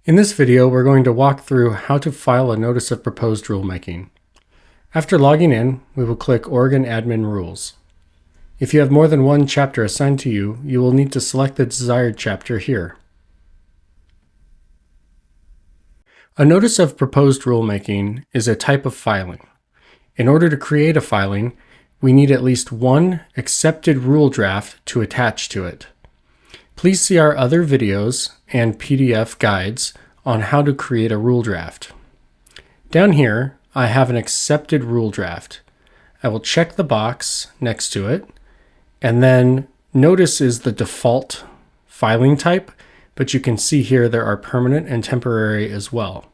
In this video, we're going to walk through how to file a Notice of Proposed Rulemaking. After logging in, we will click Oregon Admin Rules. If you have more than one chapter assigned to you, you will need to select the desired chapter here. A Notice of Proposed Rulemaking is a type of filing. In order to create a filing, we need at least one accepted rule draft to attach to it. Please see our other videos and PDF guides on how to create a rule draft. Down here, I have an accepted rule draft. I will check the box next to it, and then Notice is the default filing type, but you can see here there are permanent and temporary as well.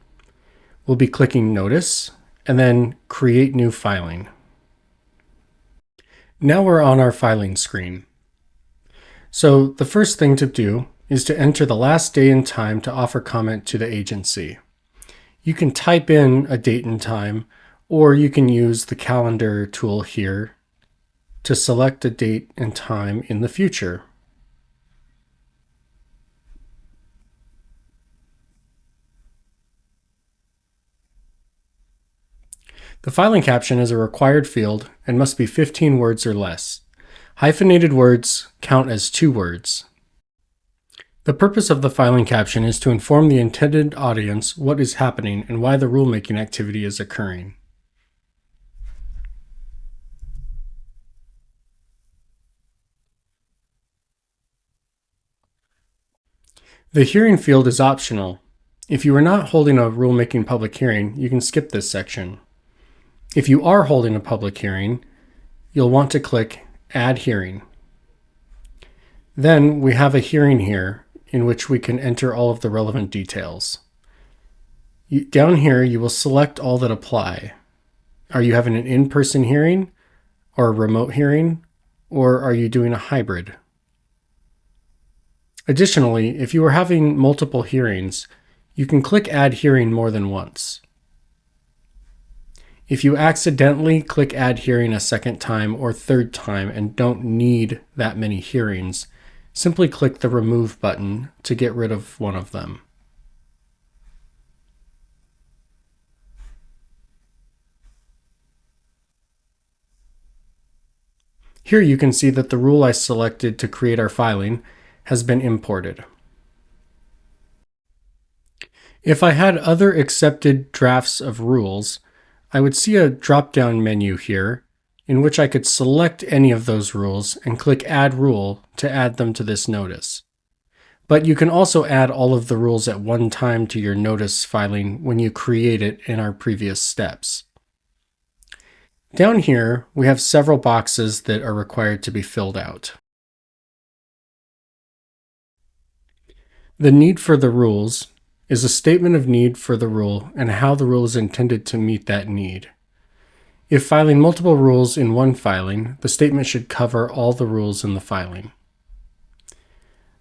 We'll be clicking Notice and then Create New Filing. Now we're on our filing screen. So the first thing to do is to enter the last day and time to offer comment to the agency. You can type in a date and time, or you can use the calendar tool here to select a date and time in the future. The filing caption is a required field and must be 15 words or less. Hyphenated words count as 2 words. The purpose of the filing caption is to inform the intended audience what is happening and why the rulemaking activity is occurring. The hearing field is optional. If you are not holding a rulemaking public hearing, you can skip this section. If you are holding a public hearing, you'll want to click Add Hearing. Then we have a hearing here in which we can enter all of the relevant details. Down here, you will select all that apply. Are you having an in-person hearing or a remote hearing, or are you doing a hybrid? Additionally, if you are having multiple hearings, you can click Add Hearing more than once. If you accidentally click Add Hearing a second time or third time and don't need that many hearings, simply click the Remove button to get rid of one of them. Here you can see that the rule I selected to create our filing has been imported. If I had other accepted drafts of rules, I would see a drop-down menu here in which I could select any of those rules and click Add Rule to add them to this notice. But you can also add all of the rules at one time to your notice filing when you create it in our previous steps. Down here, we have several boxes that are required to be filled out. The need for the rules is a statement of need for the rule and how the rule is intended to meet that need. If filing multiple rules in one filing, the statement should cover all the rules in the filing.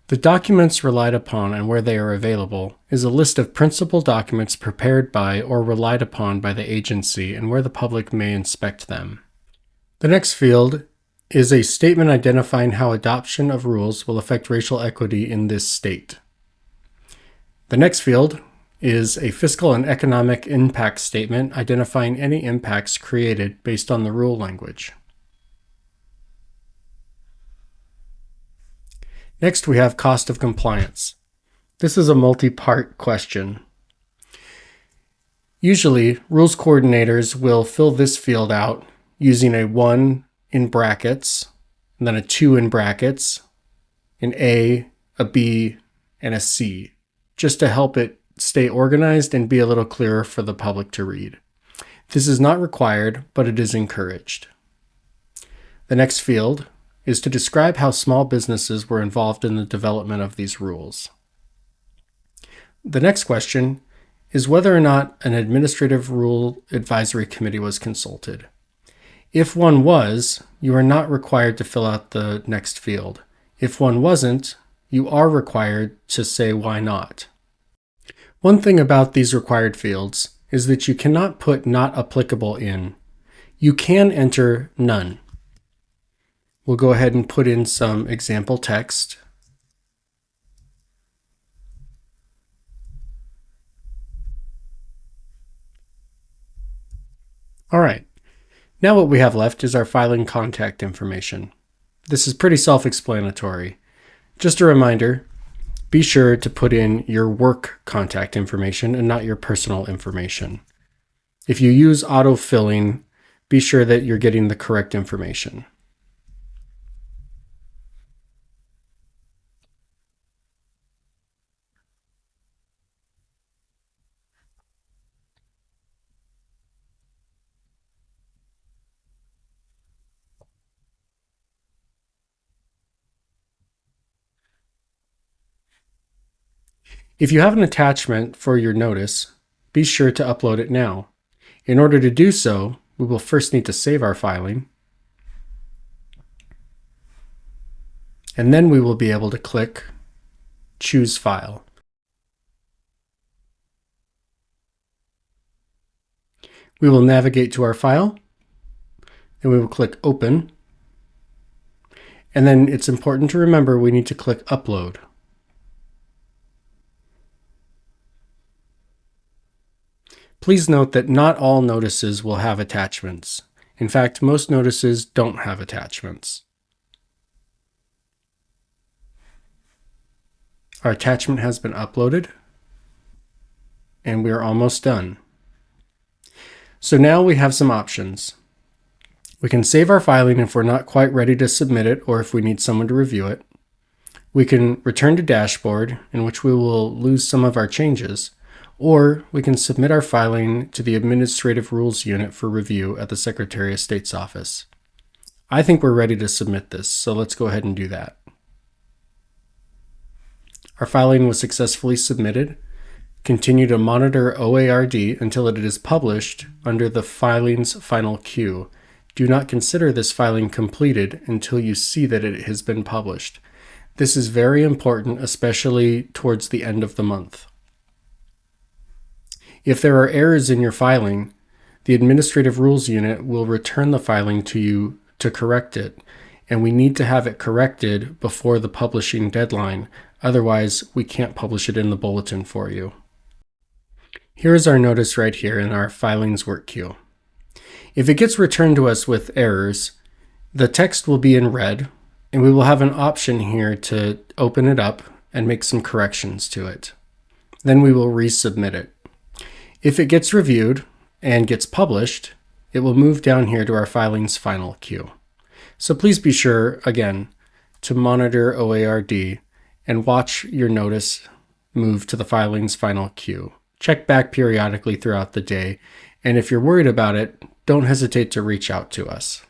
The documents relied upon and where they are available is a list of principal documents prepared by or relied upon by the agency and where the public may inspect them. The next field is a statement identifying how adoption of rules will affect racial equity in this state. The next field is a fiscal and economic impact statement identifying any impacts created based on the rule language. Next, we have cost of compliance. This is a multi-part question. Usually, rules coordinators will fill this field out using a 1 in brackets, and then a 2 in brackets, an A, a B, and a C, just to help it stay organized and be a little clearer for the public to read. This is not required, but it is encouraged. The next field is to describe how small businesses were involved in the development of these rules. The next question is whether or not an administrative rule advisory committee was consulted. If one was, you are not required to fill out the next field. If one wasn't, you are required to say why not. One thing about these required fields is that you cannot put not applicable in. You can enter none. We'll go ahead and put in some example text. All right, now what we have left is our filing contact information. This is pretty self-explanatory. Just a reminder, be sure to put in your work contact information and not your personal information. If you use autofilling, be sure that you're getting the correct information. If you have an attachment for your notice, be sure to upload it now. In order to do so, we will first need to save our filing, and then we will be able to click Choose File. We will navigate to our file, and we will click Open, and then it's important to remember we need to click Upload. Please note that not all notices will have attachments. In fact, most notices don't have attachments. Our attachment has been uploaded, and we are almost done. So now we have some options. We can save our filing if we're not quite ready to submit it or if we need someone to review it. We can return to Dashboard, in which we will lose some of our changes, or we can submit our filing to the Administrative Rules Unit for review at the Secretary of State's office. I think we're ready to submit this, so let's go ahead and do that. Our filing was successfully submitted. Continue to monitor OARD until it is published under the Filing's Final Queue. Do not consider this filing completed until you see that it has been published. This is very important, especially towards the end of the month. If there are errors in your filing, the Administrative Rules Unit will return the filing to you to correct it, and we need to have it corrected before the publishing deadline. Otherwise, we can't publish it in the bulletin for you. Here is our notice right here in our filings work queue. If it gets returned to us with errors, the text will be in red, and we will have an option here to open it up and make some corrections to it. Then we will resubmit it. If it gets reviewed and gets published, it will move down here to our filing's final queue. So please be sure, again, to monitor OARD and watch your notice move to the filing's final queue. Check back periodically throughout the day, and if you're worried about it, don't hesitate to reach out to us.